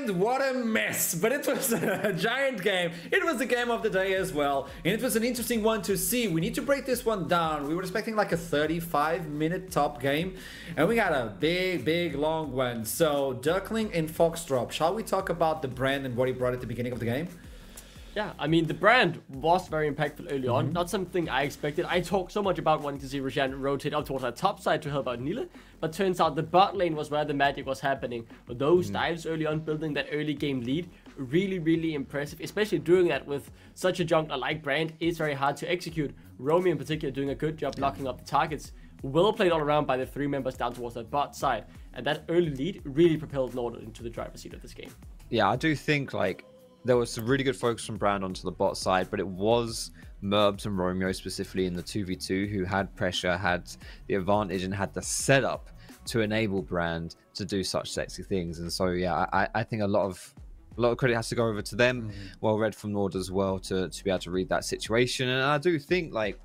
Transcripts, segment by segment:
And what a mess! But it was a giant game. It was the game of the day as well. And it was an interesting one to see. We need to break this one down. We were expecting like a 35-minute top game. And we got a big, long one. So, Duckling and Foxdrop. Shall we talk about the brand and what he brought at the beginning of the game? Yeah, I mean, the brand was very impactful early on. Not something I expected. I talked so much about wanting to see Roshan rotate up towards our top side to help out Nile. But turns out the bot lane was where the magic was happening. But those dives early on, building that early game lead, really impressive. Especially doing that with such a jungler like Brand is very hard to execute. Romy in particular doing a good job blocking up the targets. Well played all around by the 3 members down towards that bot side. And that early lead really propelled Nord into the driver's seat of this game. Yeah, I do think like there was some really good focus from Brand onto the bot side, but it was Merbs and Romeo specifically in the 2v2 who had pressure, had the advantage, and had the setup to enable Brand to do such sexy things. And so, yeah, I think a lot of credit has to go over to them. Well read from Nord as well to be able to read that situation. And I do think like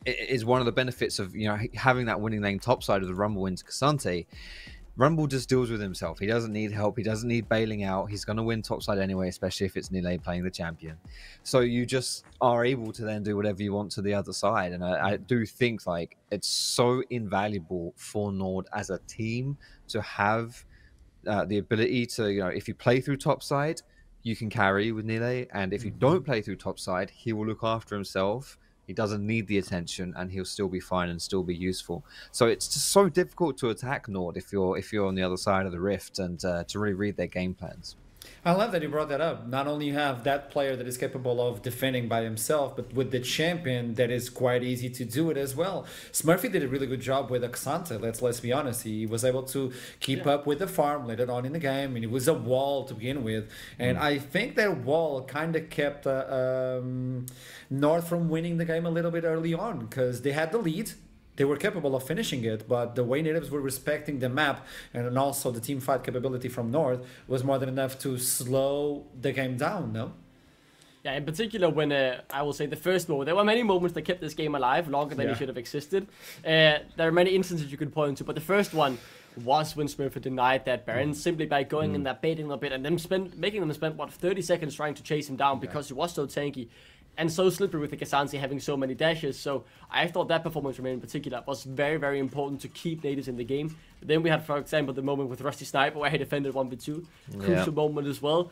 it is one of the benefits of having that winning lane top side of the Rumble into Cassante. Rumble just deals with himself. He doesn't need help. He doesn't need bailing out. He's going to win topside anyway, especially if it's Nile playing the champion. So you just are able to then do whatever you want to the other side. And I do think like it's so invaluable for Nord as a team to have the ability to, if you play through topside, you can carry with Nile. And if you don't play through topside, he will look after himself. He doesn't need the attention, and he'll still be fine and still be useful. So it's just so difficult to attack Nord if you're on the other side of the rift and to really read their game plans. I love that you brought that up. Not only you have that player that is capable of defending by himself, but with the champion that is quite easy to do it as well. Smurfy did a really good job with Xanta, let's be honest. He was able to keep up with the farm later on in the game, and it was a wall to begin with. And I think that wall kind of kept North from winning the game a little bit early on, because they had the lead. They were capable of finishing it, but the way natives were respecting the map and also the team fight capability from North was more than enough to slow the game down, no? Yeah, in particular when, I will say the first moment, there were many moments that kept this game alive longer than it should have existed. There are many instances you could point to, but the first one was when Smurfy denied that Baron simply by going in there, baiting a bit, and then making them spend, what, 30 seconds trying to chase him down because he was so tanky. And so slippery with the Cassante having so many dashes. So I thought that performance from him in particular was very important to keep natives in the game. Then we had, for example, the moment with Rusty Sniper where he defended 1v2. Crucial moment as well.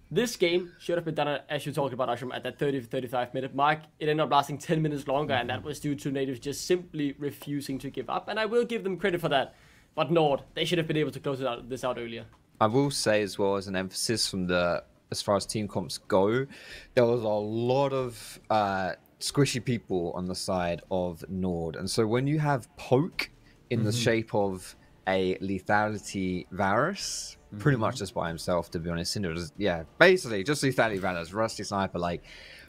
This game should have been done, as you talked about, Ashram, at that 30 to 35 minute mark. It ended up lasting 10 minutes longer, and that was due to natives just simply refusing to give up. And I will give them credit for that. But Nord, they should have been able to close this out earlier. I will say as well, as an emphasis from as far as team comps go, there was a lot of squishy people on the side of Nord. And so when you have Poke in the shape of a lethality Varus, pretty much just by himself, to be honest, Cinder was, basically just lethality Varus, Rusty Sniper, like,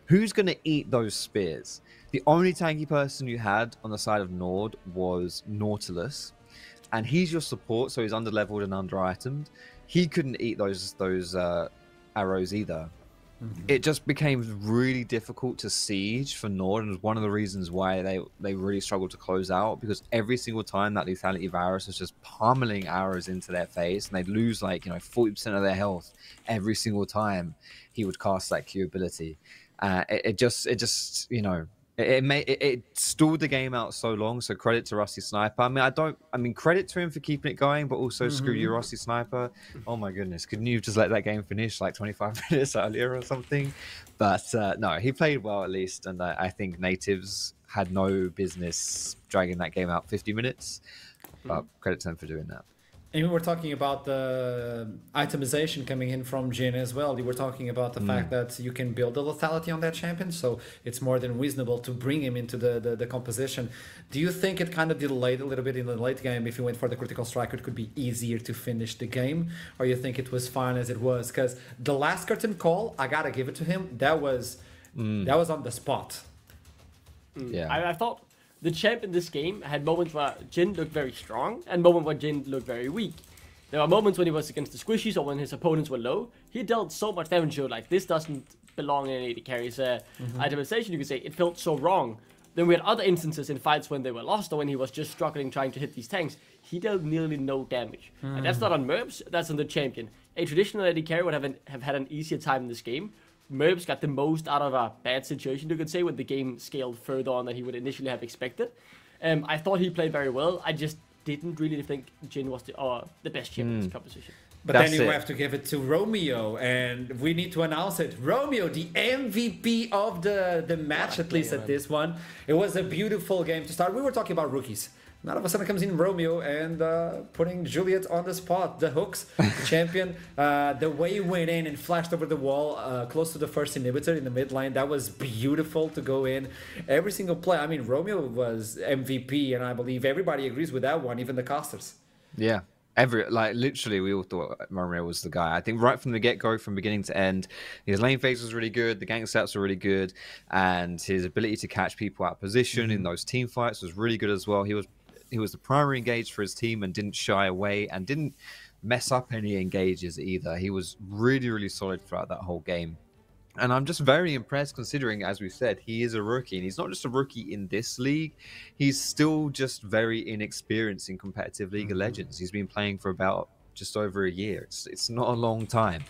who's going to eat those spears? The only tanky person you had on the side of Nord was Nautilus, and he's your support, so he's under-leveled and under-itemed. He couldn't eat those arrows either. It just became really difficult to siege for Nord, and was one of the reasons why they really struggled to close out, because every single time that lethality Varus was just pummeling arrows into their face, and they'd lose like 40% of their health every single time he would cast that Q ability. It just it stalled the game out so long. So credit to Rusty Sniper. I mean credit to him for keeping it going, but also screw you, Rusty Sniper. Oh my goodness, couldn't you just let that game finish like 25 minutes earlier or something? But no, he played well at least, and I think natives had no business dragging that game out 50 minutes. But credit to them for doing that. And we were talking about the itemization coming in from Jin as well. You were talking about the fact that you can build the lethality on that champion, so it's more than reasonable to bring him into the composition. Do you think it kind of delayed a little bit in the late game? If you went for the critical strike, it could be easier to finish the game, or you think it was fine as it was? Because the last curtain call, I gotta give it to him. That was on the spot. Yeah, I thought the champ in this game had moments where Jin looked very strong and moments where Jin looked very weak. There were moments when he was against the squishies or when his opponents were low. He dealt so much damage, like this doesn't belong in an AD carry's itemization, you could say. It felt so wrong. Then we had other instances in fights when they were lost or when he was just struggling trying to hit these tanks. He dealt nearly no damage. And that's not on Merbs, that's on the champion. a traditional AD carry would have had an easier time in this game. Merbs got the most out of a bad situation, you could say, when the game scaled further on than he would initially have expected. I thought he played very well. I just didn't really think Jhin was the best champion in this composition. But then you have to give it to Romeo, and we need to announce it. Romeo, the MVP of the match, at least at this one. It was a beautiful game to start. We were talking about rookies. Now all of a sudden comes in Romeo and putting Juliet on the spot. The hooks, the champion. The way he went in and flashed over the wall close to the first inhibitor in the mid lane. That was beautiful to go in. Every single play. I mean, Romeo was MVP, and I believe everybody agrees with that one, even the casters. Yeah. Literally, we all thought Romeo was the guy. I think right from the get-go, from beginning to end, his lane phase was really good, the gank stats were really good, and his ability to catch people out of position in those team fights was really good as well. He was the primary engage for his team and didn't shy away and didn't mess up any engages either. He was really, really solid throughout that whole game. And I'm just very impressed considering, as we said, he is a rookie. And he's not just a rookie in this league. He's still just very inexperienced in competitive League of Legends. He's been playing for about just over a year. It's not a long time.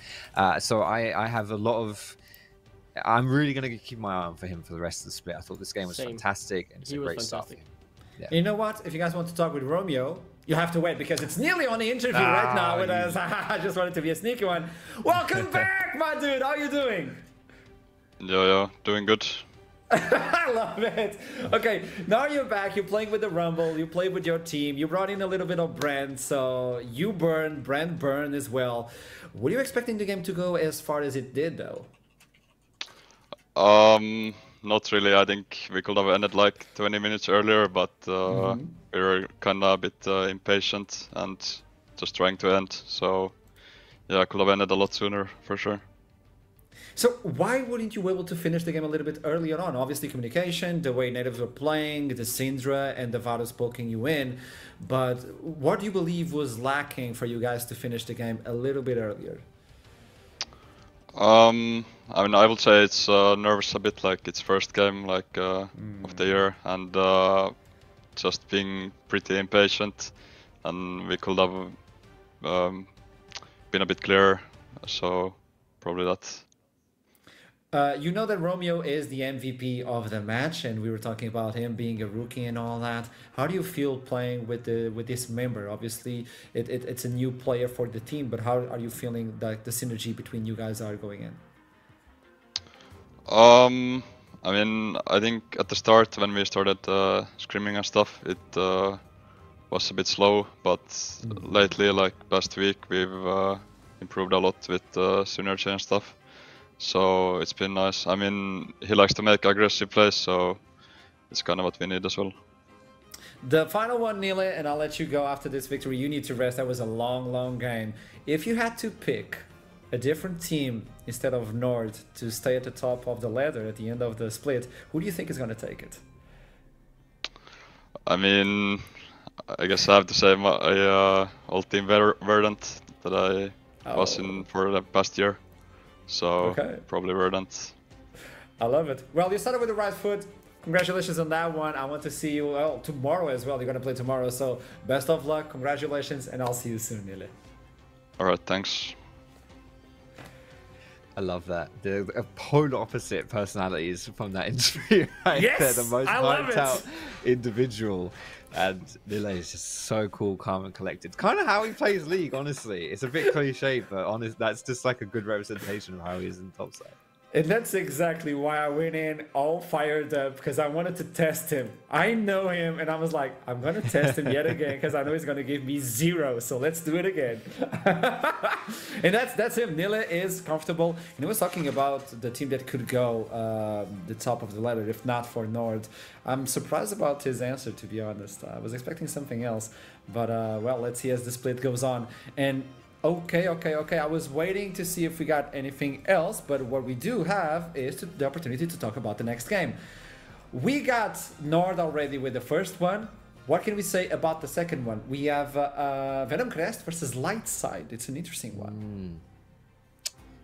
So I have a lot of... I'm really going to keep my eye on for him for the rest of the split. I thought this game was fantastic. And it's a great start. Yeah. You know what? If you guys want to talk with Romeo, you have to wait because it's nearly on the interview right now with us. I just wanted to be a sneaky one. Welcome back, my dude. How are you doing? Yeah, doing good. I love it. Okay, now you're back. You're playing with the Rumble. You play with your team. You brought in a little bit of Brand, so you burn, Brand burn as well. Were you expecting the game to go as far as it did, though? Not really. I think we could have ended like 20 minutes earlier, but we were kind of a bit impatient and just trying to end. So yeah, I could have ended a lot sooner for sure. So why wouldn't you be able to finish the game a little bit earlier on? Obviously communication, the way natives were playing, the Syndra and the Varus poking you in. But what do you believe was lacking for you guys to finish the game a little bit earlier? I mean, I would say it's nervous a bit, like it's first game like of the year, and just being pretty impatient, and we could have been a bit clearer, so probably that. You know that Romeo is the MVP of the match, and we were talking about him being a rookie and all that. How do you feel playing with this member? Obviously, it's a new player for the team, but how are you feeling that the synergy between you guys are going in? I mean, I think at the start when we started screaming and stuff, it was a bit slow, but lately, like last week, we've improved a lot with synergy and stuff. So it's been nice. I mean, he likes to make aggressive plays, so it's kind of what we need as well. The final one, Nile, and I'll let you go after this victory. You need to rest. That was a long, long game. If you had to pick a different team instead of Nord to stay at the top of the ladder at the end of the split, who do you think is going to take it? I mean, I guess I have to say my old team Verdant that I was in for the past year. So probably Verdant. I love it. Well, you started with the right foot. Congratulations on that one. I want to see you tomorrow as well. You're going to play tomorrow. So best of luck. Congratulations. And I'll see you soon, Nile. All right. Thanks. I love that. The polar opposite personalities from that interview. Right? Yes, they're the most I love hyped out individual. And Nile is just so cool, calm and collected. Kind of how he plays League, honestly. It's a bit cliche, but that's just like a good representation of how he is in the top side. And that's exactly why I went in all fired up, because I wanted to test him. I know him, and I was like, I'm going to test him yet again, because I know he's going to give me 0, so let's do it again. And that's him. Nile is comfortable. And he was talking about the team that could go the top of the ladder, if not for Nord. I'm surprised about his answer, to be honest. I was expecting something else, but well, let's see as the split goes on. And Okay. I was waiting to see if we got anything else, but what we do have is the opportunity to talk about the next game. We got Nord already with the first one. What can we say about the second one? We have Venom Crest versus Lightside. It's an interesting one.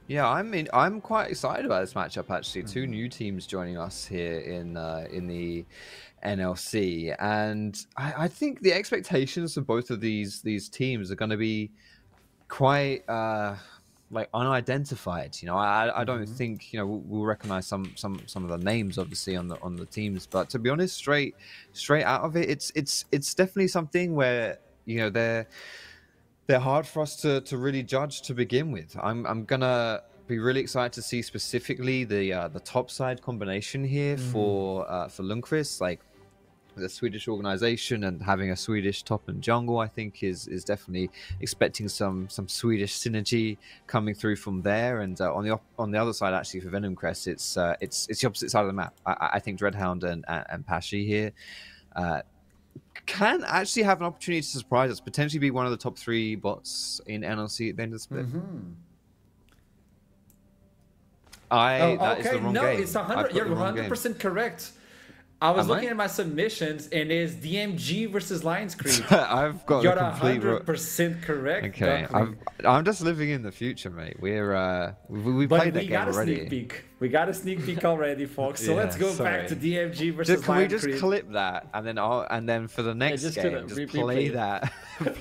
Yeah, I'm quite excited about this matchup actually. Two new teams joining us here in the NLC, and I think the expectations of both of these teams are going to be quite like unidentified. You know, I don't think, you know, we'll recognize some of the names obviously on the teams, but to be honest, straight out of it, it's definitely something where, you know, they're hard for us to really judge to begin with. I'm gonna be really excited to see specifically the top side combination here for Lundqvist, like the Swedish organization and having a Swedish top and jungle. I think is definitely expecting some Swedish synergy coming through from there. And on the other side, actually for Venomcrest, it's the opposite side of the map. I think Dreadhound and Pashi here can actually have an opportunity to surprise us, potentially be one of the top 3 bots in NLC at the end of the split. That is the wrong game. It's 100. You're 100% correct. I was looking at my submissions, and it's DMG versus Lions Creed. I've got You're 100% correct. Okay, I'm just living in the future, mate. We played that game already. We got a sneak peek already, folks. So let's go back to DMG versus Can Lions we Creed. just clip that and then for the next game, just play that video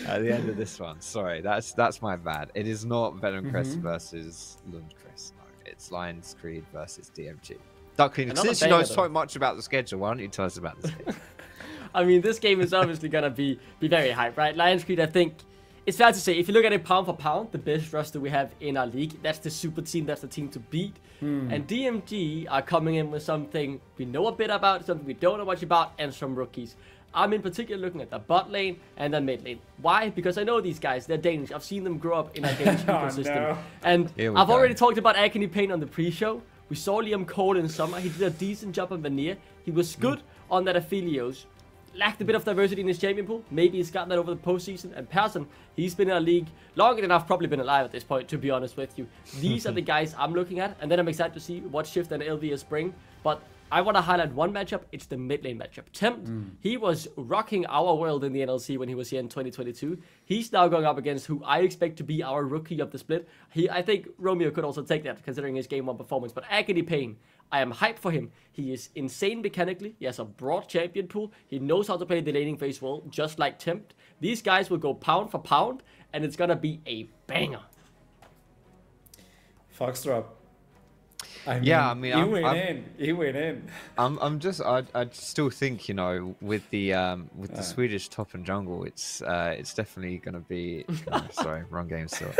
at the end of this one? Sorry, that's my bad. It is not Venomcrest versus Lundqvist. No, it's Lions Creed versus DMG. Duckling, since you know so much about the schedule, why don't you tell us about the schedule? I mean, this game is obviously gonna be very hype, right? Lions Creed, I think it's fair to say, if you look at it pound for pound, the best roster we have in our league, that's the super team, that's the team to beat. And DMG are coming in with something we know a bit about, something we don't know much about, and some rookies. I'm in particular looking at the bot lane and the mid lane. Why? Because I know these guys, they're Danish. I've seen them grow up in a Danish ecosystem. No. And I've already talked about Agony Pain on the pre-show. We saw Liam Cole in summer. He did a decent job on Vanir. He was good on that Aphelios. Lacked a bit of diversity in his champion pool. Maybe he's gotten that over the postseason. And Persson, he's been in a league longer than I've probably been alive at this point, to be honest with you. These are the guys I'm looking at. And then I'm excited to see what Shift and LVS bring. But I want to highlight one matchup. It's the mid lane matchup. Tempt, he was rocking our world in the NLC when he was here in 2022. He's now going up against who I expect to be our rookie of the split. I think Romeo could also take that, considering his game 1 performance. But Agony Pain, I am hyped for him. He is insane mechanically. He has a broad champion pool. He knows how to play the laning phase well, just like Tempt. These guys will go pound for pound, and it's going to be a banger. Foxtrot. I mean, he went in. I still think, you know, with the Swedish top and jungle, it's definitely gonna be. Sorry, wrong game still.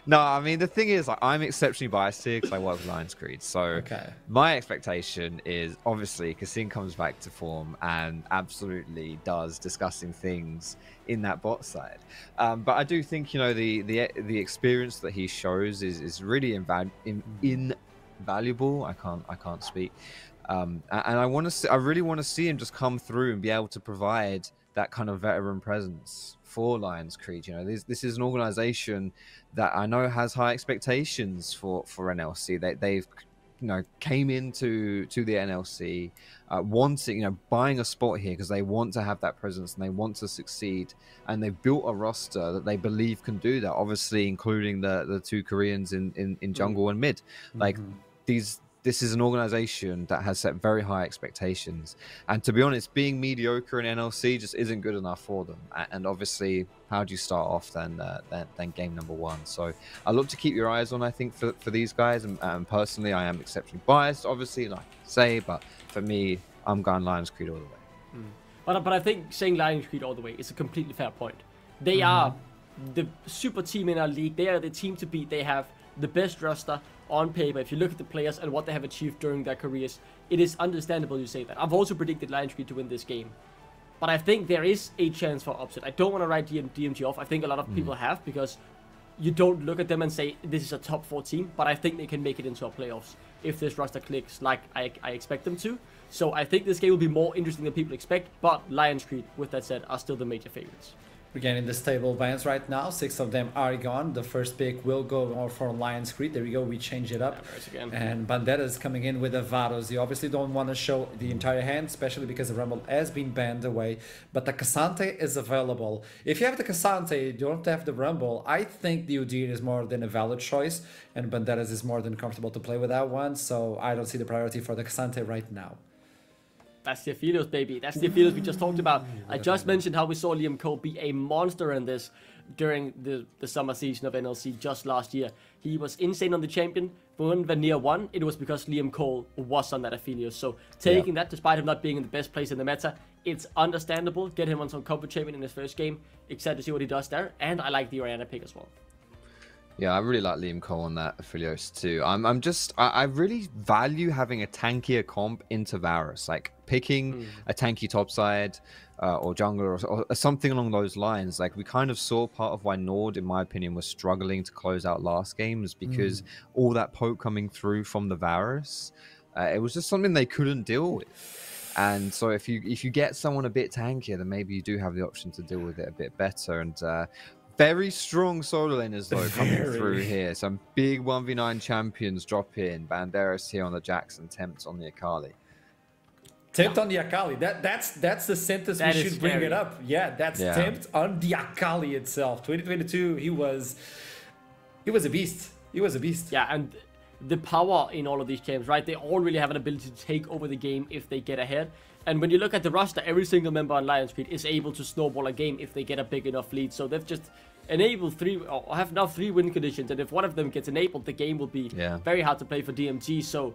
No, I mean, the thing is, like, I'm exceptionally biased here because I work with Lions Creed. So my expectation is, obviously, Kassin comes back to form and absolutely does disgusting things in that bot side. But I do think, you know, the experience that he shows is really invaluable. I can't speak. And I really want to see him just come through and be able to provide that kind of veteran presence for Lions Creed. You know, this is an organization that I know has high expectations for NLC. They've you know, came into the NLC wanting, you know, buying a spot here because they want to have that presence and they want to succeed, and they've built a roster that they believe can do that, obviously including the 2 Koreans in jungle and mid. Like, this is an organization that has set very high expectations, and to be honest, being mediocre in NLC just isn't good enough for them. And obviously, how do you start off then game number 1? So a lot to keep your eyes on, I think, for these guys. And personally, I am exceptionally biased, obviously, like I say, but for me, I'm going Lions Creed all the way. But I think saying Lions Creed all the way is a completely fair point. They are the super team in our league. They are the team to beat. They have the best roster on paper. If you look at the players and what they have achieved during their careers, it is understandable you say that. I've also predicted Lions Creed to win this game, but I think there is a chance for upset. I don't want to write DMG off. I think a lot of people have, because you don't look at them and say this is a top 4 team, but I think they can make it into a playoffs if this roster clicks like I expect them to. So I think this game will be more interesting than people expect, but Lions Creed, with that said, are still the major favorites. We're getting the stable bans right now. 6 of them are gone. The first pick will go for Lions Creed. There we go. We change it up. And Bandera is coming in with the Vados. You obviously don't want to show the entire hand, especially because the Rumble has been banned away. But the Cassante is available. If you have the Cassante, you don't have the Rumble. I think the Udine is more than a valid choice, and Banderas is more than comfortable to play with that one. So I don't see the priority for the Cassante right now. That's the Aphelios, baby. That's the Aphelios we just talked about. I just mentioned how we saw Liam Cole be a monster in this during the summer season of NLC just last year. He was insane on the champion. When Vanir won, it was because Liam Cole was on that Aphelios. So taking that, despite him not being in the best place in the meta, it's understandable. Get him on some combo champion in his first game. Excited to see what he does there. And I like the Orianna pick as well. Yeah, I really like Liam Cole on that Aphelios too. I really value having a tankier comp into Varus, like picking a tanky topside or jungler or something along those lines. Like we kind of saw part of why Nord, in my opinion, was struggling to close out last games because all that poke coming through from the Varus, it was just something they couldn't deal with. And so if you get someone a bit tankier, then maybe you do have the option to deal with it a bit better. And very strong solo laners though coming through here. Some big 1v9 champions drop in. Banderas here on the Jackson, Tempt on the Akali. Tempt on the Akali. That's the sentence That we is should bring scary. it up. Yeah, that's Tempt on the Akali itself. 2022, he was a beast. He was a beast. Yeah, and the power in all of these games, right? They all really have an ability to take over the game if they get ahead. And when you look at the roster, every single member on Lions Creed is able to snowball a game if they get a big enough lead. So they've just enabled have now 3 win conditions, and if one of them gets enabled, the game will be very hard to play for DMG. So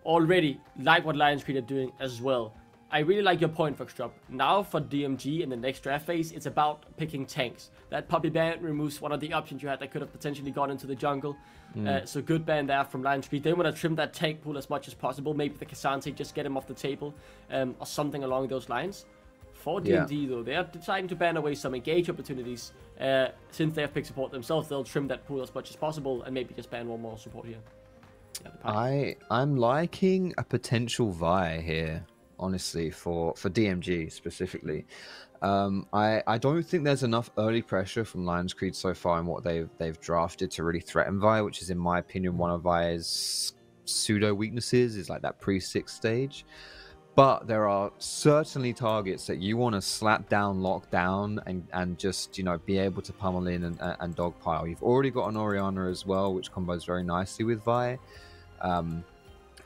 already like what Lions Creed are doing as well. I really like your point, Foxtrot. Now for DMG in the next draft phase, it's about picking tanks. That puppy ban removes one of the options you had that could have potentially gone into the jungle. So good ban there from Lions Creed. They want to trim that tank pool as much as possible. Maybe the K'Sante, just get him off the table or something along those lines. For DMD though, they are deciding to ban away some engage opportunities. Since they have pick support themselves, they'll trim that pool as much as possible and maybe just ban one more support here. I'm liking a potential Vi here, honestly, for DMG specifically. I don't think there's enough early pressure from Lions Creed so far in what they've drafted to really threaten Vi, which is in my opinion one of Vi's pseudo weaknesses, is like that pre-6 stage. But there are certainly targets that you want to slap down, lock down, and just, you know, be able to pummel in and dogpile. You've already got an Orianna as well, which combos very nicely with Vi.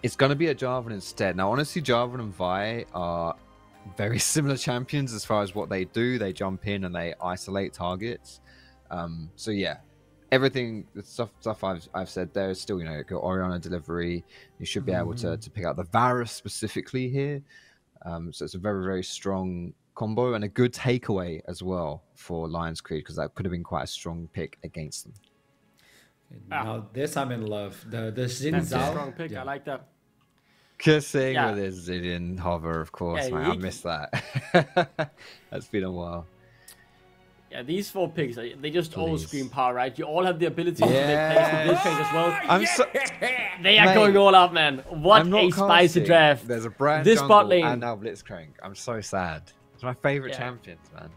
It's going to be a Jarvan instead. Now, honestly, Jarvan and Vi are very similar champions as far as what they do. They jump in and they isolate targets. So yeah, everything, the stuff I've said there is still, you know, your Orianna delivery. You should be able to pick out the Varus specifically here. So it's a very, very strong combo and a good takeaway as well for Lions Creed, because that could have been quite a strong pick against them. Now this I'm in love. The Xin That's a Zhao. strong pick. I like that. Kissing with his Zillion hover, of course, man. I missed that. That's been a while. Yeah, these 4 picks, they just all scream power, right? You all have the ability to make plays with this pick as well. They are going all out, man. What a spicy draft. There's a brand this jungle bot lane. and now Blitzcrank. I'm so sad. It's my favorite champions, man.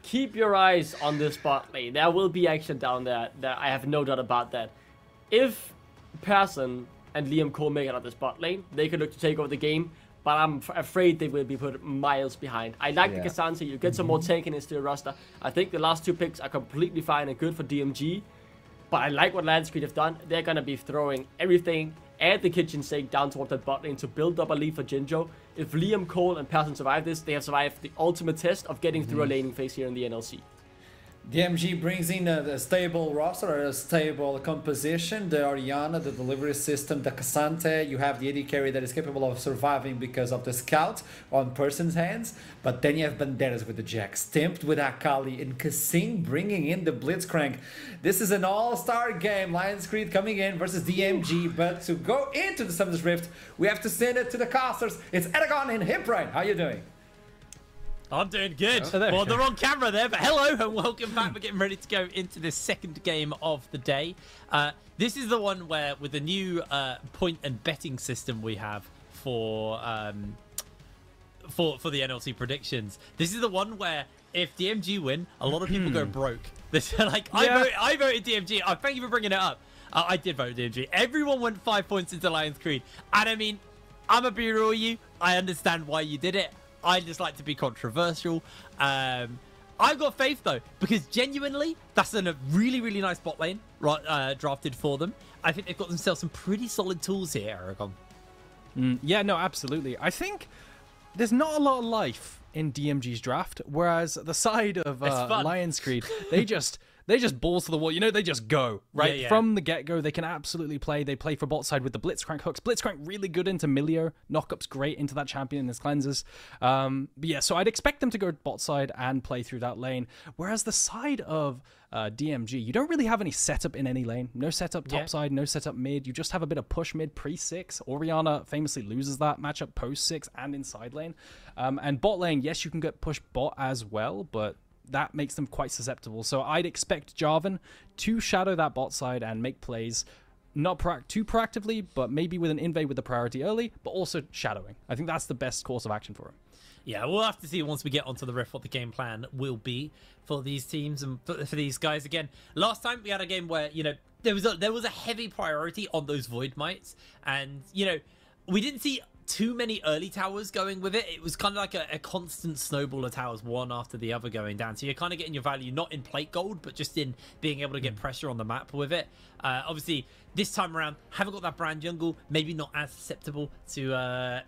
Keep your eyes on this bot lane. There will be action down there. I have no doubt about that. If Persson and Liam Cole make it out of this bot lane, they could look to take over the game, but I'm afraid they will be put miles behind. I like the K'Sante. You get some more tankiness to your roster. I think the last 2 picks are completely fine and good for DMG, but I like what Lions Creed have done. They're going to be throwing everything at the kitchen sink down towards that bot lane to build up a lead for Jinjo. If Liam Cole and Persson survive this, they have survived the ultimate test of getting through a laning phase here in the NLC. DMG brings in a stable roster, a stable composition, the Orianna, the delivery system, the K'Sante. You have the AD carry that is capable of surviving because of the scout on Person's hands. But then you have Banderas with the Jax, Tempt with Akali, and Kassim bringing in the Blitzcrank. This is an all-star game. Lions Creed coming in versus DMG. But to go into the Summoners Rift, we have to send it to the casters. It's Eragon and Himprain. How you doing? I'm doing good. Well, they're on camera there, but hello and welcome back. We're getting ready to go into the second game of the day. This is the one where, with the new point and betting system we have for the NLC predictions, this is the one where if DMG win, a lot of people go broke. This like I voted DMG. Thank you for bringing it up. I did vote DMG. Everyone went 5 points into Lions Creed, and I mean, I'm a be real with you. I understand why you did it. I just like to be controversial. I've got faith though, because genuinely, that's a really, really nice bot lane drafted for them. I think they've got themselves some pretty solid tools here, Aragon. Yeah, no, absolutely. I think there's not a lot of life in DMG's draft, whereas the side of Lion's Creed, they just balls to the wall. You know, they just go, right? Yeah. From the get-go, they can absolutely play. They play for bot side with the Blitzcrank hooks. Blitzcrank really good into Milio. Knockup's great into that champion and his cleanses. But yeah, so I'd expect them to go bot side and play through that lane. Whereas the side of DMG, you don't really have any setup in any lane. No setup top side, no setup mid. You just have a bit of push mid pre-6. Orianna famously loses that matchup post-6 and inside lane. And bot lane, yes, you can get push bot as well, but that makes them quite susceptible. So I'd expect Jarvan to shadow that bot side and make plays, not too proactively, but maybe with an invade with the priority early, but also shadowing. I think that's the best course of action for him. Yeah, we'll have to see once we get onto the Rift what the game plan will be for these teams and for these guys. Again, last time we had a game where, you know, there was a heavy priority on those Void Mites, and, you know, we didn't see too many early towers going with it. It was kind of like a constant snowball of towers, one after the other going down. So you're kind of getting your value not in plate gold, but just in being able to get pressure on the map with it. Obviously, this time around, haven't got that brand jungle, maybe not as susceptible to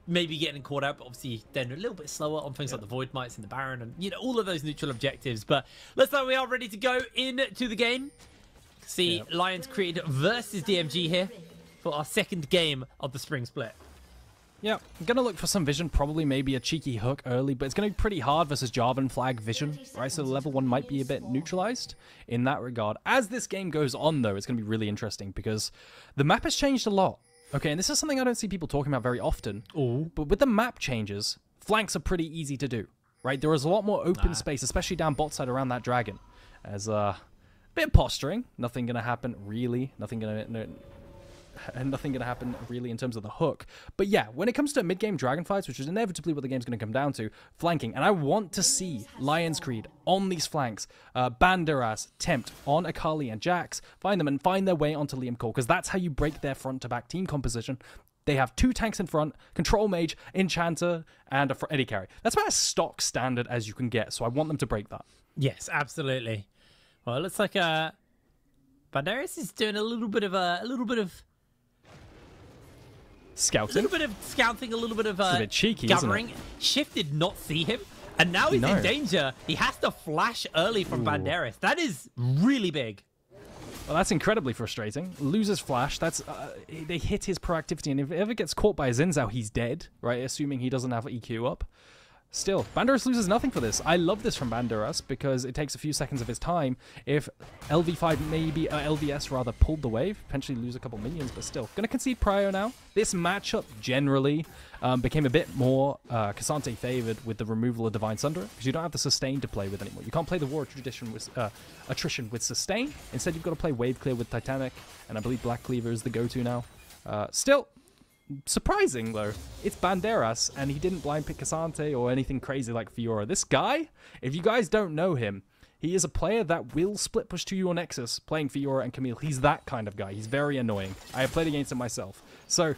maybe getting caught out, but obviously then a little bit slower on things like the Void Mites and the Baron and, you know, all of those neutral objectives. But looks like we are ready to go into the game. See Lions Creed versus DMG here for our second game of the spring split. Yeah, I'm going to look for some vision, probably maybe a cheeky hook early, but it's going to be pretty hard versus Jarvan flag vision, right? So the level 1 might be a bit neutralized in that regard. As this game goes on, though, it's going to be really interesting because the map has changed a lot. Okay, and this is something I don't see people talking about very often. But with the map changes, flanks are pretty easy to do, right? There is a lot more open space, especially down bot side around that dragon. As a bit of posturing, nothing going to happen really, nothing going to happen really in terms of the hook. But yeah, when it comes to mid-game dragon fights, which is inevitably what the game's going to come down to, flanking. And I want to see Lions Creed on these flanks, Banderas, Tempt on Akali and Jax, find them and find their way onto Liam Cole, because that's how you break their front-to-back team composition. They have 2 tanks in front, Control Mage, Enchanter, and a Eddie Carry. That's about as stock standard as you can get, so I want them to break that. Yes, absolutely. Well, it looks like Banderas is doing a little bit of Scouting. A little bit of scouting, a little bit of a bit cheeky, gathering. Shift did not see him, and now he's in danger. He has to flash early from Banderas. That is really big. Well, that's incredibly frustrating. Loses flash. That's they hit his proactivity, and if it ever gets caught by Xin Zhao, he's dead, right? Assuming he doesn't have EQ up. Still, Banderas loses nothing for this. I love this from Banderas because it takes a few seconds of his time. If LV5 maybe, LVS rather, pulled the wave, potentially lose a couple minions, but still. Gonna concede Prio now. This matchup generally became a bit more Cassante favored with the removal of Divine Sunder, because you don't have the sustain to play with anymore. You can't play the War attrition with sustain. Instead, you've got to play Wave Clear with Titanic, and I believe Black Cleaver is the go-to now. Still, surprising though, it's Banderas, and he didn't blind pick Cassante or anything crazy like Fiora. This guy, if you guys don't know him, he is a player that will split push to your Nexus playing Fiora and Camille. He's that kind of guy. He's very annoying. I have played against him myself. So,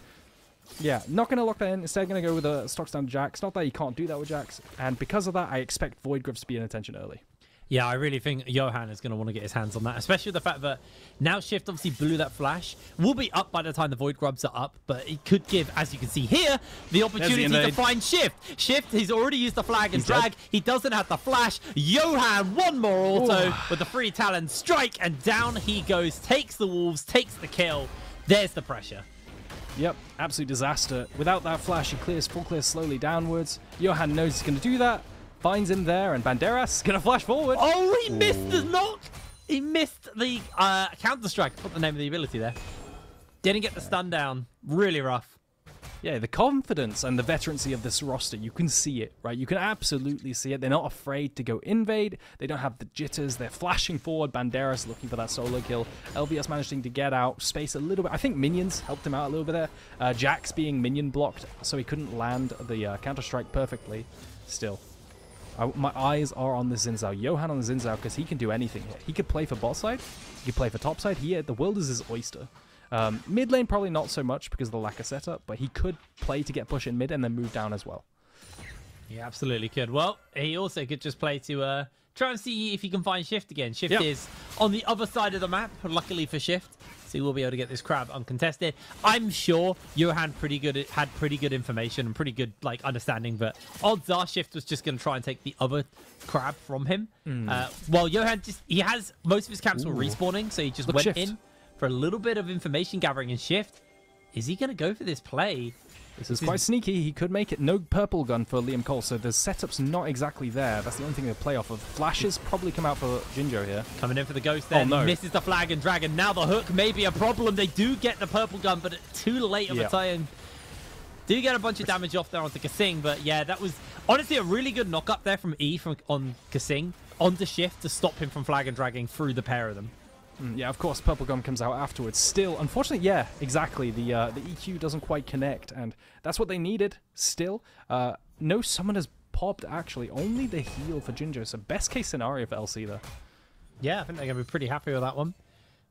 yeah, not going to lock that in. Instead, going to go with a stock standard Jax. Not that you can't do that with Jax. And because of that, I expect Void Griffs to be in attention early. Yeah, I really think Johan is going to want to get his hands on that, especially the fact that now Shift obviously blew that flash. Will be up by the time the Void Grubs are up, but it could give, as you can see here, the opportunity to find Shift. Shift, he's already used the flag and drag. He doesn't have the flash. Johan, one more auto with the free Talon strike, and down he goes. Takes the Wolves, takes the kill. There's the pressure. Yep, absolute disaster. Without that flash, he clears, full clear slowly downwards. Johan knows he's going to do that. Finds him there, and Banderas gonna flash forward. Oh, he missed the knock. He missed the counter-strike. Put the name of the ability there. Didn't get the stun down. Really rough. Yeah, the confidence and the veterancy of this roster, you can see it, right? You can absolutely see it. They're not afraid to go invade. They don't have the jitters. They're flashing forward. Banderas looking for that solo kill. LVS managing to get out, space a little bit. I think minions helped him out a little bit there. Jax being minion blocked, so he couldn't land the counter-strike perfectly. Still. My eyes are on the Xin Zhao. Johan on the Xin Zhao, because he can do anything here. He could play for bot side. He could play for top side. The world is his oyster. Mid lane, probably not so much because of the lack of setup, but he could play to get push in mid and then move down as well. He absolutely could. Well, he also could just play to try and see if he can find Shift again. Shift is on the other side of the map, luckily for Shift. So he will be able to get this crab uncontested. I'm sure Johan had pretty good information and pretty good like understanding, but odds are Shift was just going to try and take the other crab from him. Well, Johan he has most of his camps were respawning, so he just went in for a little bit of information gathering and Shift. Is he going to go for this play? This is quite sneaky. He could make it. No purple gun for Liam Cole, so the setup's not exactly there. That's the only thing to play off of. Flashes probably come out for Jinjo here. Coming in for the ghost there. Misses the flag and dragon. Now the hook may be a problem. They do get the purple gun, but too late of a time. Do get a bunch of damage off there onto Kasing, but yeah, that was honestly a really good knock up there from E on Kasing onto Shift to stop him from flag and dragging through the pair of them. Yeah, of course, purple gun comes out afterwards. Still, unfortunately, yeah, exactly. The EQ doesn't quite connect, and that's what they needed. Still, no summoners popped, actually. Only the heal for Jinjo, so best case scenario for LC there. Yeah, I think they're going to be pretty happy with that one.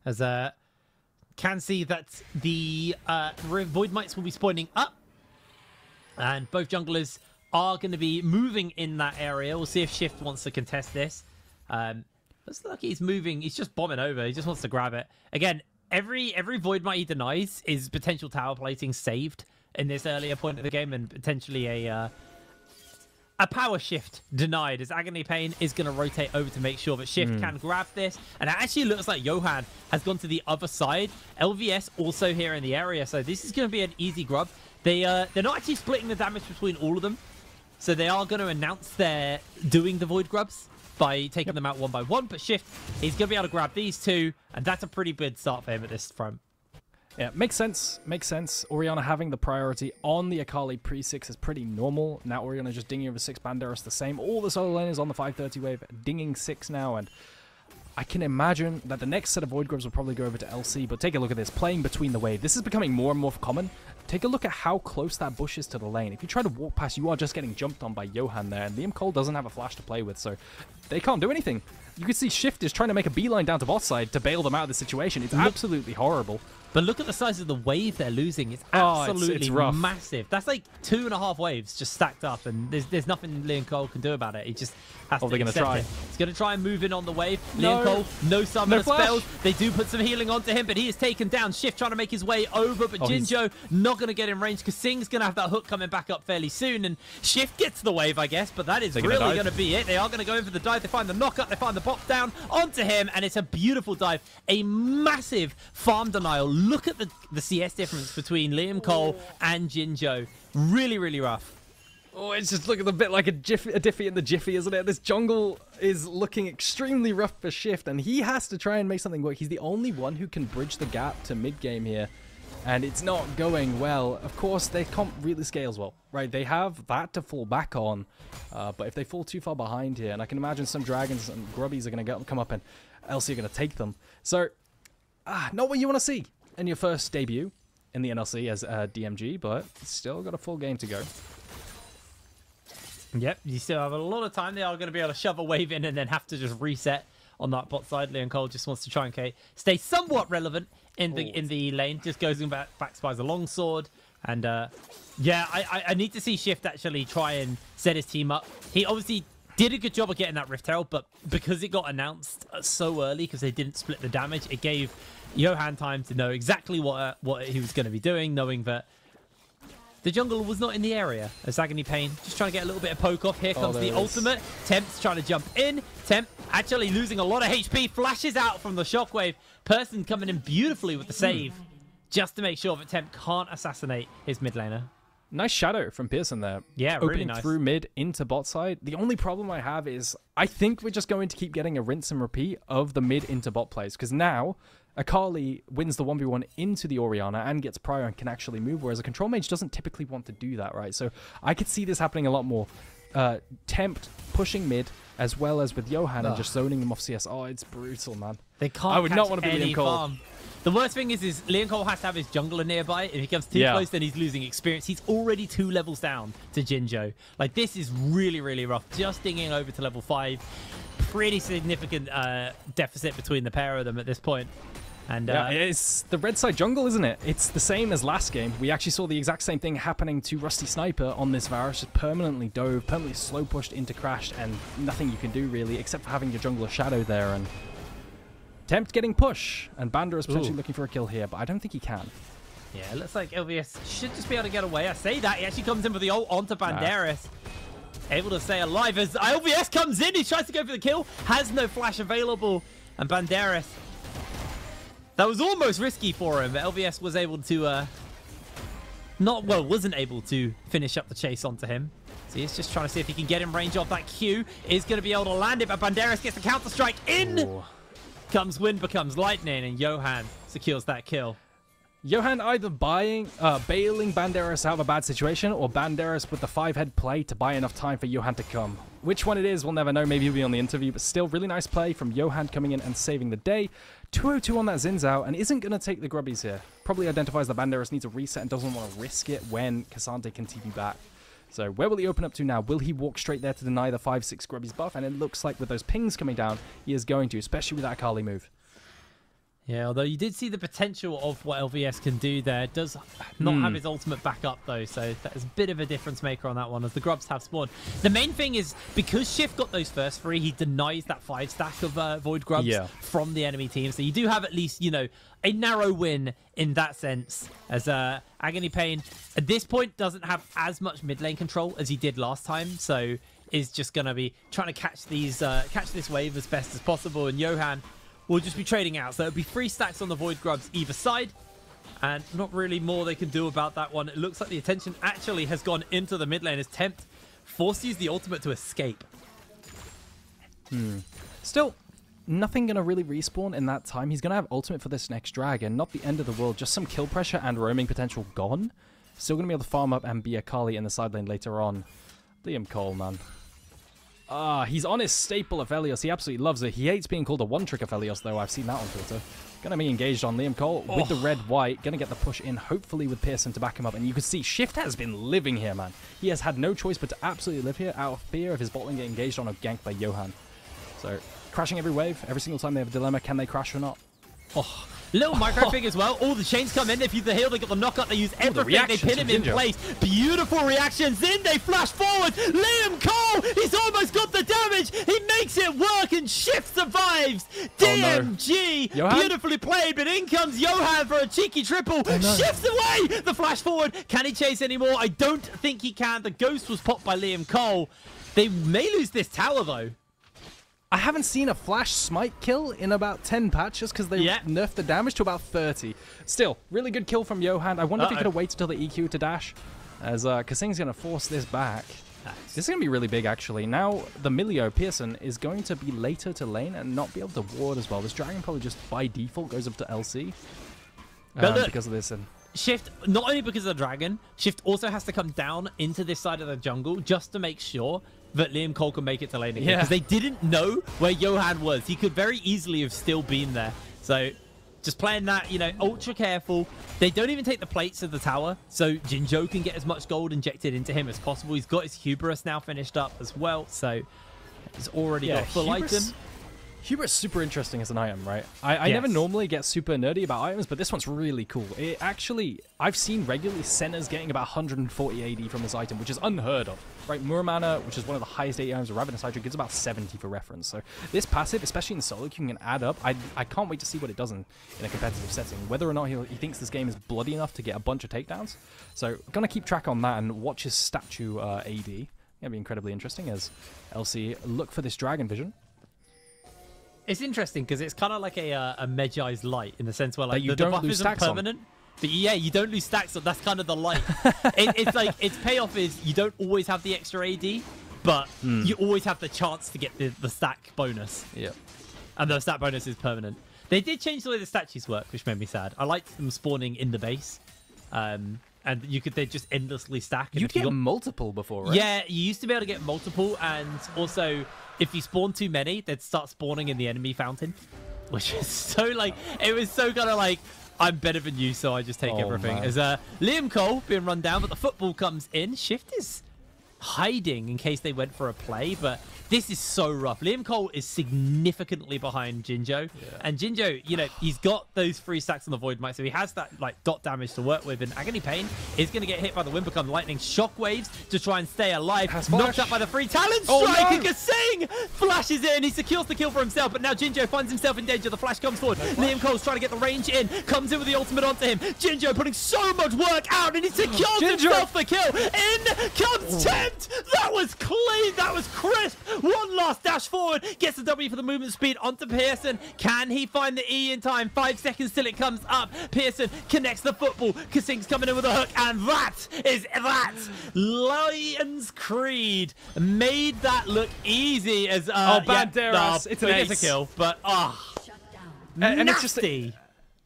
As can see that the Void Mites will be spawning up, and both junglers are going to be moving in that area. We'll see if Shift wants to contest this. Looks like he's moving. He's just bombing over. He just wants to grab it. Again, every Void Might he denies is potential tower plating saved in this earlier point of the game, and potentially a power shift denied, as Agony Pain is going to rotate over to make sure that Shift can grab this. And it actually looks like Johan has gone to the other side. LVS also here in the area, so this is going to be an easy grub. They're not actually splitting the damage between all of them, so they are going to announce they're doing the Void Grubs by taking them out one by one, but Shift is going to be able to grab these two, and that's a pretty good start for him at this front. Yeah, makes sense. Makes sense. Orianna having the priority on the Akali pre-6 is pretty normal. Now Orianna just dinging over 6, Banderas the same. All the solo laners on the 530 wave dinging 6 now, and I can imagine that the next set of Void Grubs will probably go over to LC, but take a look at this. Playing between the wave. This is becoming more and more common. Take a look at how close that bush is to the lane. If you try to walk past, you are just getting jumped on by Johan there, and Liam Cole doesn't have a flash to play with, so they can't do anything. You can see Shift is trying to make a beeline down to bot side to bail them out of the situation. It's absolutely horrible. But look at the size of the wave they're losing. It's absolutely it's rough. Massive. That's like 2.5 waves just stacked up, and there's nothing Liam Cole can do about it. He just has to accept it. He's going to try and move in on the wave. Liam Cole, no summoner spells. They do put some healing onto him, but he is taken down. Shift trying to make his way over, but Jinjo not going to get in range because Sing's going to have that hook coming back up fairly soon, and Shift gets the wave, I guess, but that is really going to be it. They are going to go in for the dive. They find the knock-up. They find the pop down onto him, and it's a beautiful dive. A massive farm denial. Look at the CS difference between Liam Cole and Jinjo. Really, really rough. Oh, it's just looking a bit like a Diffie in the Jiffy, isn't it? This jungle is looking extremely rough for Shift, and he has to try and make something work. He's the only one who can bridge the gap to mid-game here, and it's not going well. Of course, they can't really scale as well, right? They have that to fall back on, but if they fall too far behind here, and I can imagine some dragons and grubbies are going to come up, and LC are going to take them. So, not what you want to see in your first debut in the NLC as DMG, but still got a full game to go. Yep, you still have a lot of time. They are going to be able to shove a wave in and then have to just reset on that bot side. Liam Cole just wants to try and stay somewhat relevant in the lane. Just goes in back spies a longsword. And yeah, I need to see Shift actually try and set his team up. He obviously did a good job of getting that Rift Herald, but because it got announced so early, because they didn't split the damage, it gave Johan time to know exactly what he was going to be doing, knowing that the jungle was not in the area. As Agony Pain just trying to get a little bit of poke off. Here comes the ultimate. Temp's trying to jump in. Temp actually losing a lot of HP. Flashes out from the shockwave. Person coming in beautifully with the save. Just to make sure that Temp can't assassinate his mid laner. Nice shadow from Pearson there. Yeah, really nice. Opening through mid into bot side. The only problem I have is I think we're just going to keep getting a rinse and repeat of the mid into bot plays. Because now Akali wins the 1v1 into the Orianna and gets prior and can actually move, whereas a control mage doesn't typically want to do that, right? So I could see this happening a lot more. Temp pushing mid as well as with Johan and just zoning them off CS. Oh, it's brutal, man. They can't. I would not want to be Liam Cole. The worst thing is Liam Cole has to have his jungler nearby. If he comes too close, then he's losing experience. He's already 2 levels down to Jinjo. Like, this is really, really rough. Just dinging over to level 5. Pretty significant deficit between the pair of them at this point. And yeah, it's the red side jungle, isn't it? It's the same as last game. We actually saw the exact same thing happening to Rusty Sniper on this Varus. Just permanently dove, permanently slow pushed into crashed, and nothing you can do really, except for having your jungler shadow there. And Tempt getting push, and Bander is potentially looking for a kill here, but I don't think he can. Yeah, it looks like LVS should just be able to get away. I say that. He actually comes in with the ult onto Banderas. Able to stay alive as LVS comes in. He tries to go for the kill. Has no flash available. And Banderas. That was almost risky for him. But LVS was able to... wasn't able to finish up the chase onto him. So he's just trying to see if he can get in range of that Q. Is going to be able to land it, but Banderas gets the counter-strike in. Ooh. Comes wind, becomes lightning, and Johan secures that kill. Johan either bailing Banderas out of a bad situation, or Banderas with the 5-head play to buy enough time for Johan to come. Which one it is, we'll never know. Maybe he'll be on the interview, but still, really nice play from Johan coming in and saving the day. 202 on that Xin Zhao, and isn't going to take the grubbies here. Probably identifies that Banderas needs a reset and doesn't want to risk it when Cassante can TP back. So where will he open up to now? Will he walk straight there to deny the 5-6 grubbies buff? And it looks like with those pings coming down, he is going to, especially with that Akali move. Yeah, although you did see the potential of what LVS can do there. It does not have his ultimate back up, though, so that is a bit of a difference maker on that one, as the grubs have spawned. The main thing is, because Shift got those first 3, he denies that 5 stack of Void grubs from the enemy team. So you do have at least, you know, a narrow win in that sense, as Agony Pain, at this point, doesn't have as much mid lane control as he did last time, so is just going to be trying to catch this wave as best as possible, and Johan will just be trading out. So it'll be 3 stacks on the Void grubs either side, and not really more they can do about that one. It looks like the attention actually has gone into the mid lane as Tempt forced to use the ultimate to escape. Still, nothing going to really respawn in that time. He's going to have ultimate for this next dragon. Not the end of the world, just some kill pressure and roaming potential gone. Still going to be able to farm up and be a Kali in the side lane later on. Liam Cole, man. He's on his staple of Aphelios. He absolutely loves it. He hates being called a one-trick Aphelios, though. I've seen that on Twitter. Gonna be engaged on Liam Cole with the red-white. Gonna get the push in, hopefully with Pearson to back him up. And you can see Shift has been living here, man. He has had no choice but to absolutely live here out of fear of his bot lane getting engaged on a gank by Johan. So, crashing every wave. Every single time they have a dilemma, can they crash or not? Oh, little micro fig as well. All the chains come in. They use the heal. They got the knockup. They use everything. They pin him in place. Beautiful reactions. In they flash forward. Liam Cole. He's almost got the damage. He makes it work, and Shift survives. DMG. No. Beautifully played, but in comes Johan for a cheeky triple. Shifts away. The flash forward. Can he chase anymore? I don't think he can. The ghost was popped by Liam Cole. They may lose this tower, though. I haven't seen a flash smite kill in about 10 patches because they nerfed the damage to about 30. Still, really good kill from Johan. I wonder if he could have waited till the EQ to dash, as Kasing's going to force this back. This is going to be really big, actually. Now, the Milio, Pearson, is going to be later to lane and not be able to ward as well. This dragon probably just, by default, goes up to LC because of this. Shift, not only because of the dragon, Shift also has to come down into this side of the jungle just to make sure that Liam Cole can make it to lane again. Because they didn't know where Johan was. He could very easily have still been there. So just playing that, you know, ultra careful. They don't even take the plates of the tower. So Jinzhou can get as much gold injected into him as possible. He's got his Hubris now finished up as well. So he's already got full item. Hubris is super interesting as an item, right? I never normally get super nerdy about items, but this one's really cool. It actually, I've seen regularly Senna's getting about 140 AD from this item, which is unheard of, right? Muramana, which is one of the highest AD items of Ravenous Hydra, gets about 70 for reference. So this passive, especially in solo queue, can add up. I can't wait to see what it does in a competitive setting, whether or not he thinks this game is bloody enough to get a bunch of takedowns. So gonna keep track on that and watch his statue AD. Gonna be incredibly interesting as LC look for this dragon vision. It's interesting because it's kind of like a Medjai's light in the sense where like you the don't buff lose isn't stacks permanent. But yeah, you don't lose stacks. So that's kind of the light. It's like its payoff is you don't always have the extra AD, but you always have the chance to get the stack bonus. Yeah, and the stat bonus is permanent. They did change the way the statues work, which made me sad. I liked them spawning in the base, and they just endlessly stack. You'd get multiple before, right? Yeah, you used to be able to get multiple, and also if you spawn too many, they'd start spawning in the enemy fountain, which is so like it was so kind of like I'm better than you, so I just take everything. Man. As Liam Cole being run down, but the football comes in. Shift is hiding in case they went for a play, but this is so rough. Liam Cole is significantly behind Jinjo, and Jinjo, you know, he's got those 3 stacks on the Void Might, so he has that like dot damage to work with, and Agony Pain is going to get hit by the Wimbledon Lightning Shockwaves to try and stay alive. Knocked up by the free Talon Strike, and Kasing flashes in, he secures the kill for himself, but now Jinjo finds himself in danger. The flash comes forward. Liam Cole's trying to get the range in, comes in with the ultimate onto him. Jinjo putting so much work out, and he secures himself the kill. In comes Tempt. That was clean. That was crisp. One last dash forward. Gets the W for the movement speed onto Pearson. Can he find the E in time? 5 seconds till it comes up. Pearson connects the football. Kasing's coming in with a hook, and that is that. Lions Creed made that look easy as Banderas. It's an ace. a kill, but and it's just nasty.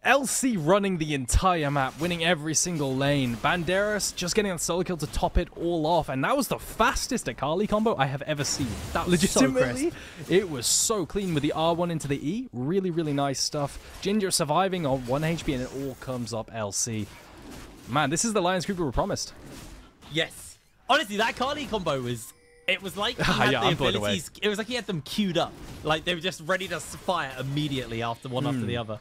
LC running the entire map, winning every single lane. Banderas just getting a solo kill to top it all off, and that was the fastest Akali combo I have ever seen. That legitimately, it was so clean with the R1 into the E. Really, really nice stuff. Ginger surviving on 1 HP, and it all comes up LC. Man, this is the Lions Creed we were promised. Yes. Honestly, that Kali combo was... It was like he had the abilities... It was like he had them queued up. Like, they were just ready to fire immediately after one after the other.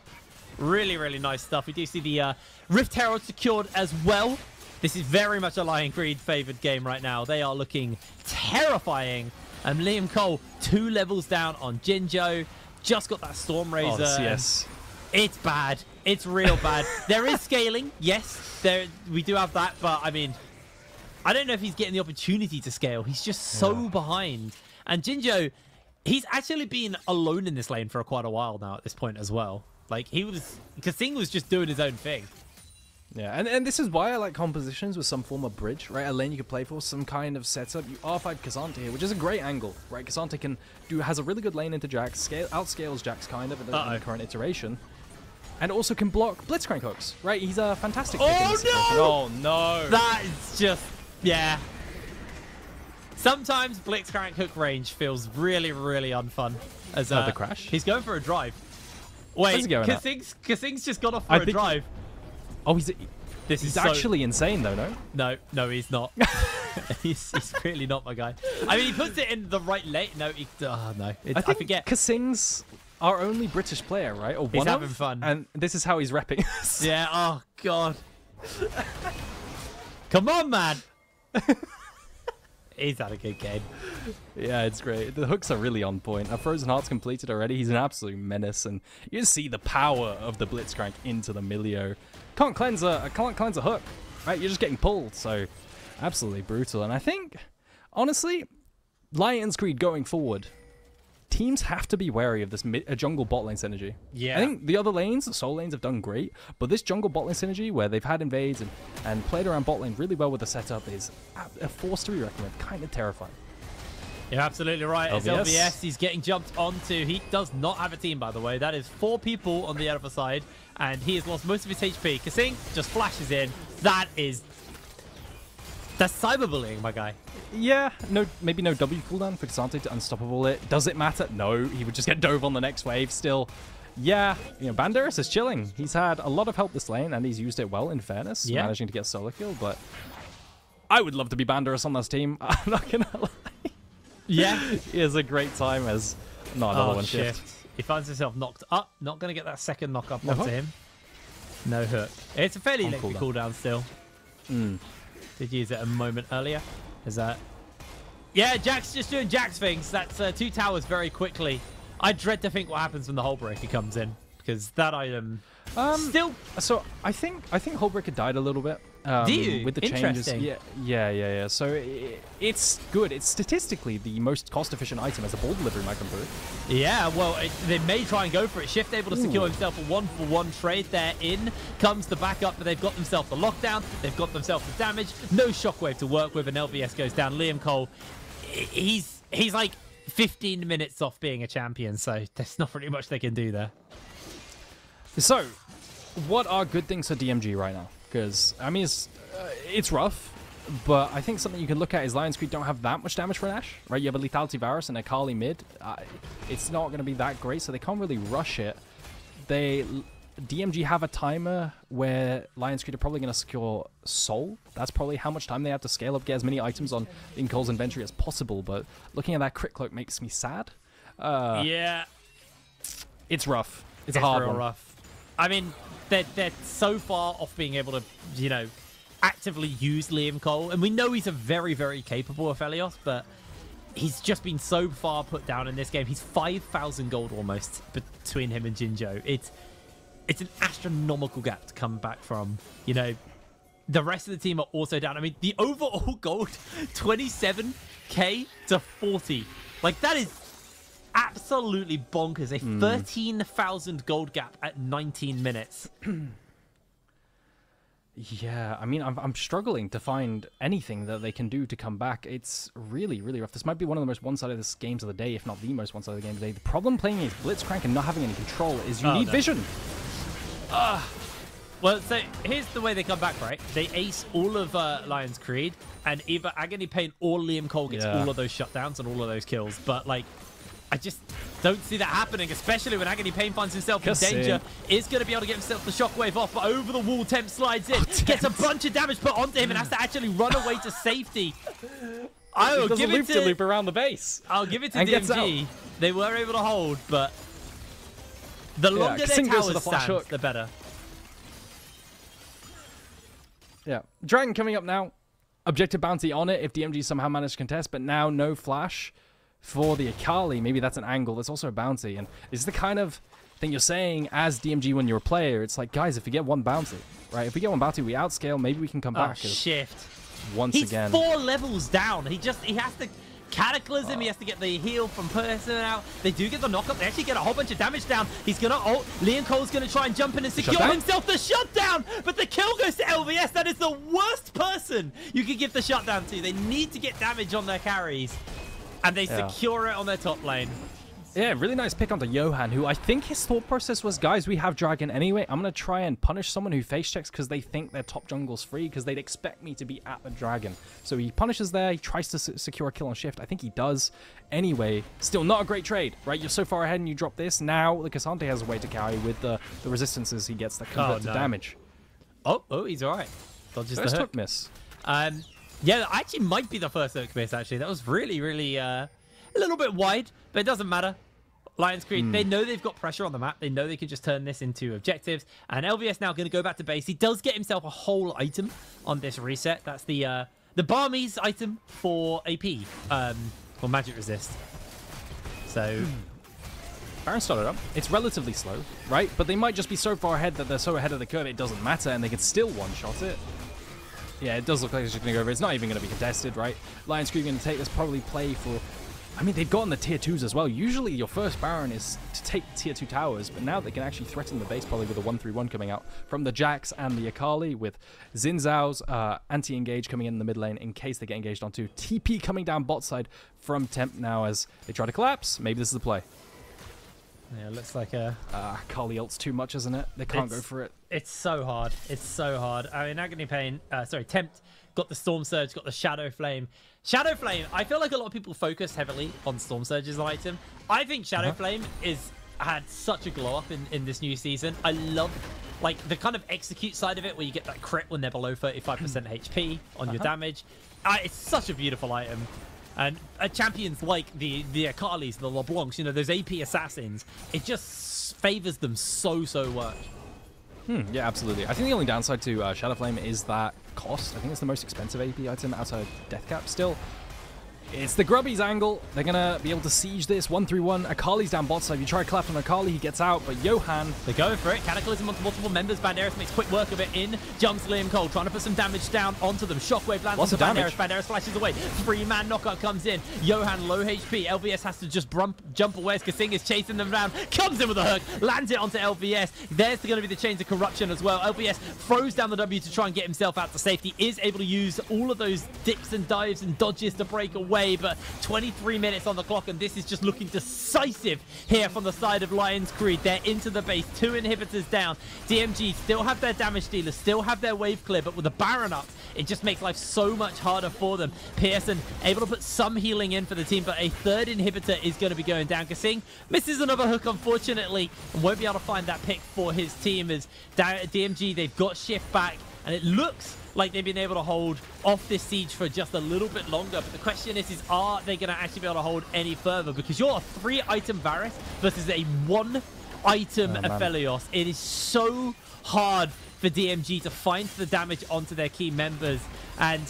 Really, really nice stuff. We do see the Rift Herald secured as well. This is very much a Lion Creed favored game right now. They are looking terrifying. And Liam Cole, 2 levels down on Jinjo. Just got that Storm Razor. Oh, yes. It's bad. It's real bad. There is scaling. Yes, we do have that. But, I mean, I don't know if he's getting the opportunity to scale. He's just so behind. And Jinjo, he's actually been alone in this lane for quite a while now at this point as well. Like, Kasing was just doing his own thing. Yeah, and this is why I like compositions with some form of bridge, right? A lane you could play for, some kind of setup. You R5 K'Sante here, which is a great angle, right? K'Sante has a really good lane into Jax, outscales Jax kind of in the current iteration. And also can block Blitzcrank hooks, right? He's a fantastic pick in this situation. Oh, no! That is just... Yeah. Sometimes Blitzcrank hook range feels really, really unfun. As the crash? He's going for a drive. Wait, Kasing's just gone off for a drive. Oh, he's actually insane, though, no? No, he's not. he's really not, my guy. I mean, he puts it in the right lane. No, no. I forget. Kasing's our only British player, right? Or he's having fun. And this is how he's repping us. Yeah, oh, God. Come on, man. He's had a good game. Yeah, it's great. The hooks are really on point. Our Frozen Heart's completed already. He's an absolute menace, and you see the power of the Blitzcrank into the Milio. Can't cleanse a hook, right? You're just getting pulled, so absolutely brutal. And I think, honestly, Lions Creed going forward, teams have to be wary of this jungle bot lane synergy. Yeah. I think the other lanes, soul lanes, have done great, but this jungle bot lane synergy, where they've had invades and played around bot lane really well with the setup, is a force to be reckoned with. Kind of terrifying. You're absolutely right. It's LVS. He's getting jumped onto. He does not have a team, by the way. That is 4 people on the other side, and he has lost most of his HP. Kasing just flashes in. That's cyberbullying, my guy. Yeah, maybe no W cooldown for K'Sante to unstoppable it. Does it matter? No, he would just get dove on the next wave still. Yeah, Banderas is chilling. He's had a lot of help this lane, and he's used it well, in fairness, managing to get solo kill, but I would love to be Banderas on this team. I'm not gonna lie. Yeah. He has a great time as... No, another one shift. He finds himself knocked up. Not going to get that second knock up onto him. No hook. It's a fairly lengthy cooldown still. Did use it a moment earlier. Is that... Yeah, Jax just doing Jax things. That's 2 towers very quickly. I dread to think what happens when the Hullbreaker comes in. Because that item... still... So, I think Hullbreaker died a little bit. Do you? With the changes. Yeah. So it's good. It's statistically the most cost-efficient item as a ball delivery might come through. Yeah, well, they may try and go for it. Shift able to secure himself a 1-for-1 trade there. In comes the backup, but they've got themselves the lockdown. They've got themselves the damage. No shockwave to work with, and LVS goes down. Liam Cole, he's like 15 minutes off being a champion, so there's not really much they can do there. So, what are good things for DMG right now? Because, I mean, it's rough, but I think something you can look at is Lions Creed don't have that much damage for Nash, right? You have a Lethality Varus and a Kali mid. It's not going to be that great, so they can't really rush it. DMG have a timer where Lions Creed are probably going to secure Soul. That's probably how much time they have to scale up, get as many items on in Cole's inventory as possible. But looking at that crit cloak makes me sad. Yeah. It's rough. It's a hard real one. rough. I mean, they're so far off being able to, you know, actively use Liam Cole. And we know he's a very, very capable Aphelios, but he's just been so far put down in this game. He's 5,000 gold almost between him and Jinjo. It's an astronomical gap to come back from. You know, the rest of the team are also down. I mean, the overall gold, 27k to 40. Like, that is absolutely bonkers. A 13,000 gold gap at 19 minutes. Yeah, I mean, I'm struggling to find anything that they can do to come back. It's really, really rough. This might be one of the most one-sided games of the day, if not the most one-sided game of the day. The problem playing against Blitzcrank and not having any control is you need vision. Well, so here's the way they come back, right? They ace all of Lions Creed, and either Agony Pain or Liam Cole gets all of those shutdowns and all of those kills. But, like, I just don't see that happening, especially when Agony Pain finds himself in danger. Is going to be able to get himself the shockwave off, but over the wall, Temp slides in, gets a bunch of damage put onto him, and has to actually run away to safety. I will give it to loop around the base. I'll give it to DMG. They were able to hold, but the longer their towers stand, the better. Yeah, Dragon coming up now. Objective bounty on it if DMG somehow managed to contest, but now no flash for the Akali. Maybe that's an angle. There's also a bounty. And this is the kind of thing you're saying as DMG when you're a player. It's like, guys, if we get one bounty, right? If we get one bounty, we outscale. Maybe we can come back. Shift. Once again. He's 4 levels down. He has to Cataclysm. He has to get the heal from Person out. They do get the knockup. They actually get a whole bunch of damage down. He's going to ult. Liam Cole's going to try and jump in and secure himself the shutdown. But the kill goes to LVS. That is the worst person you could give the shutdown to. They need to get damage on their carries. And they secure it on their top lane. Yeah, really nice pick onto Johan, who I think his thought process was, guys, we have Dragon anyway. I'm going to try and punish someone who face checks because they think their top jungle's free because they'd expect me to be at the Dragon. So he punishes there. He tries to secure a kill on Shift. I think he does. Anyway, still not a great trade, right? You're so far ahead and you drop this. Now the Cassante has a way to carry with the resistances he gets that convert to damage. Oh, he's all right. Dodges the hook. Miss. Yeah, actually might be the first hook miss, actually. That was really, really a little bit wide, but it doesn't matter. Lions Creed, they know they've got pressure on the map. They know they can just turn this into objectives. And LVS now going to go back to base. He does get himself a whole item on this reset. That's the Barmies item for AP, for Magic Resist. So... Baron started up. It's relatively slow, right? But they might just be so far ahead that they're so ahead of the curve it doesn't matter, and they can still one-shot it. Yeah, it does look like it's just going to go over. It's not even going to be contested, right? Lions Creed going to take this, probably play for... I mean, they've gotten the tier 2s as well. Usually your first Baron is to take tier 2 towers, but now they can actually threaten the base probably with a 1-3-1 coming out from the Jax and the Akali, with Xin Zhao's anti-engage coming in the mid lane in case they get engaged onto. TP coming down bot side from Temp now as they try to collapse. Maybe this is the play. Yeah, it looks like a... Akali ults too much, isn't it? They can't go for it. It's so hard. It's so hard. I mean, Agony Pain... Tempt got the Storm Surge, got the Shadow Flame. Shadow Flame, I feel like a lot of people focus heavily on Storm Surge as an item. I think Shadow Flame had such a glow up in this new season. I love like the kind of execute side of it where you get that crit when they're below 35% HP on your damage. It's such a beautiful item. And champions like the Akalis, the LeBlancs, you know, those AP assassins, it just favors them so much. Yeah, absolutely. I think the only downside to Shadow Flame is that cost. I think it's the most expensive AP item outside Deathcap still. It's the Grubbies angle. They're going to be able to siege this 1-3-1. Akali's down bot side. If you try to collapse on Akali, he gets out. But Johan... They're going for it. Cataclysm onto multiple members. Banderas makes quick work of it in. Jumps Liam Cole, trying to put some damage down onto them. Shockwave lands onto Banderas. Banderas flashes away. 3-man knockout comes in. Johan low HP. LVS has to just jump away as Kasing is chasing them down. Comes in with a hook. Lands it onto LVS. There's going to be the chains of corruption as well. LVS throws down the W to try and get himself out to safety. Is able to use all of those dips and dives and dodges to break away. away, but 23 minutes on the clock, and this is just looking decisive here from the side of Lions Creed. They're into the base, 2 inhibitors down. DMG still have their damage dealers, still have their wave clear, but with the Baron up, it just makes life so much harder for them. Pearson able to put some healing in for the team, but a 3rd inhibitor is going to be going down. Kasing misses another hook, unfortunately, and won't be able to find that pick for his team. As DMG, they've got shift back, and it looks like they've been able to hold off this siege for just a little bit longer. But the question is are they going to actually be able to hold any further? Because you're a 3-item Varus versus a 1-item Aphelios. It is so hard for DMG to find the damage onto their key members, and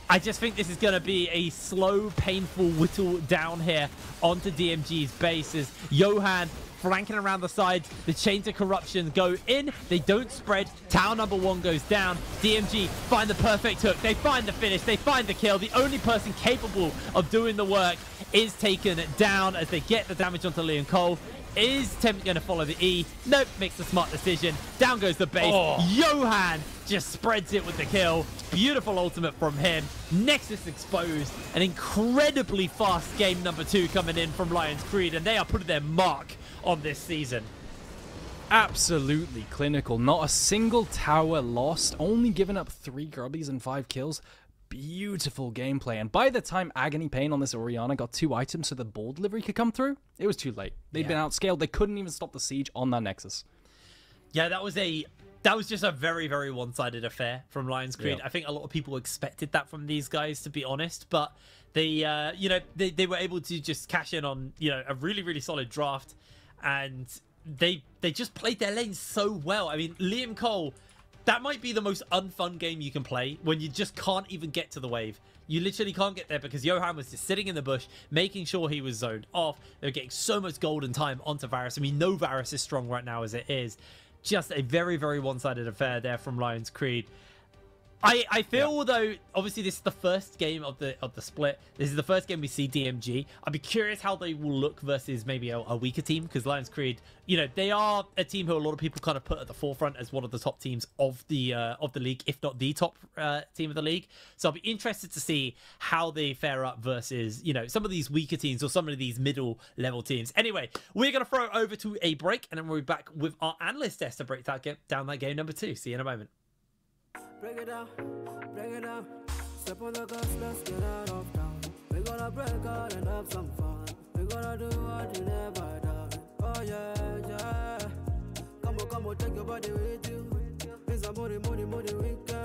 I just think this is going to be a slow, painful whittle down here onto DMG's base as Johan flanking around the sides. The chains of corruption go in. They don't spread. Tower number 1 goes down. DMG find the perfect hook. They find the finish. They find the kill. The only person capable of doing the work is taken down as they get the damage onto Leon Cole. Is Tempt going to follow the E? Nope, makes a smart decision. Down goes the base. Johan just spreads it with the kill. Beautiful ultimate from him. Nexus exposed. An incredibly fast game number 2 coming in from Lions Creed, and they are putting their mark on this season. Absolutely clinical. Not a single tower lost. Only giving up 3 grubbies and 5 kills. Beautiful gameplay, and by the time Agony Pain on this Orianna got 2 items so the ball delivery could come through, it was too late. They'd been outscaled. They couldn't even stop the siege on that Nexus. Yeah, that was just a very, very one-sided affair from Lions Creed. I think a lot of people expected that from these guys, to be honest, but they they were able to just cash in on a really, really solid draft, and they just played their lanes so well. I mean, Liam Cole, that might be the most unfun game you can play when you just can't even get to the wave. You literally can't get there because Johan was just sitting in the bush, making sure he was zoned off. They were getting so much golden time onto Varus. I mean, no Varus is strong right now as it is. Just a very, very one-sided affair there from Lions Creed. I feel though, obviously this is the first game of the split. This is the first game we see DMG. I'd be curious how they will look versus maybe a weaker team, because Lions Creed, they are a team who a lot of people kind of put at the forefront as one of the top teams of the league, if not the top team of the league. So I'll be interested to see how they fare up versus some of these weaker teams or some of these middle level teams. Anyway, we're gonna throw it over to a break, and then we'll be back with our analyst desk to break down that game number 2. See you in a moment. Break it down, step on the gas, let's get out of town. We gonna break out and have some fun. We gonna do what you never done. Oh yeah. Come on, take your body with you. It's a money weekend.